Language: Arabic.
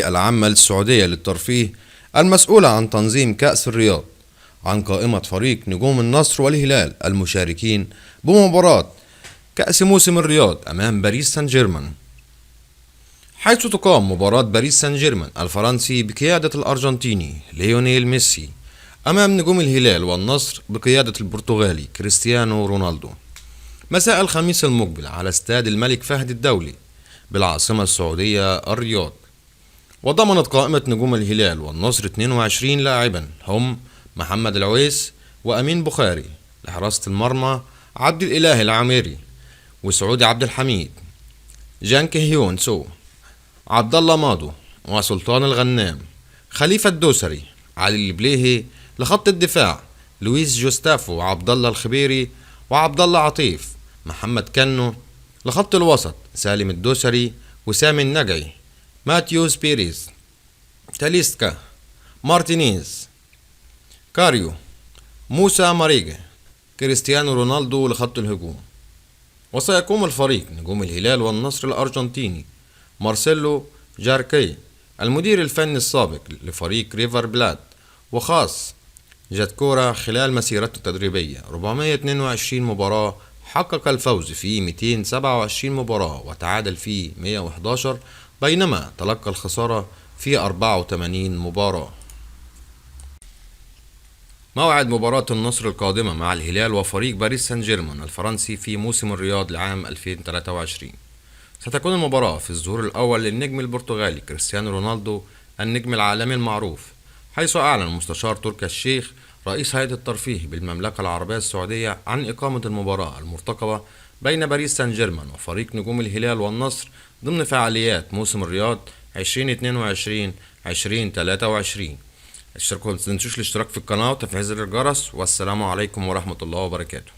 العامة للسعودية للترفيه المسؤولة عن تنظيم كأس الرياض عن قائمة فريق نجوم النصر والهلال المشاركين بمباراة كأس موسم الرياض أمام باريس سان جيرمان، حيث تقام مباراة باريس سان جيرمان الفرنسي بقيادة الأرجنتيني ليونيل ميسي أمام نجوم الهلال والنصر بقيادة البرتغالي كريستيانو رونالدو مساء الخميس المقبل على استاد الملك فهد الدولي بالعاصمة السعودية الرياض. وضمنت قائمة نجوم الهلال والنصر 22 لاعبا هم محمد العويس وأمين بخاري، لحراسة المرمى عبد الإله العامري وسعودي عبد الحميد، جان كهيون سو، عبد الله ماضو وسلطان الغنام، خليفة الدوسري، علي البليهي، لخط الدفاع لويس جوستافو وعبد الله الخبيري وعبد الله عطيف، محمد كنو، لخط الوسط سالم الدوسري وسامي النجعي، ماتيوس بيريز، تاليسكا، مارتينيز، كاريو، موسى ماريجا، كريستيانو رونالدو لخط الهجوم. وسيقوم الفريق نجوم الهلال والنصر الأرجنتيني مارسيلو جاركي المدير الفني السابق لفريق ريفر بلات وخاص جاتكورا خلال مسيرته التدريبية 422 مباراة، حقق الفوز في 227 مباراة وتعادل في 111، بينما تلقى الخسارة في 84 مباراة. موعد مباراة النصر القادمة مع الهلال وفريق باريس سان جيرمان الفرنسي في موسم الرياض لعام 2023. ستكون المباراة في الظهور الأول للنجم البرتغالي كريستيانو رونالدو النجم العالمي المعروف، حيث أعلن المستشار تركي الشيخ رئيس هيئة الترفيه بالمملكة العربية السعودية عن إقامة المباراة المرتقبة بين باريس سان جيرمان وفريق نجوم الهلال والنصر ضمن فعاليات موسم الرياض 2022-2023. اشتركوا، متنسوش الاشتراك في القناة وتفعيل زر الجرس، والسلام عليكم ورحمة الله وبركاته.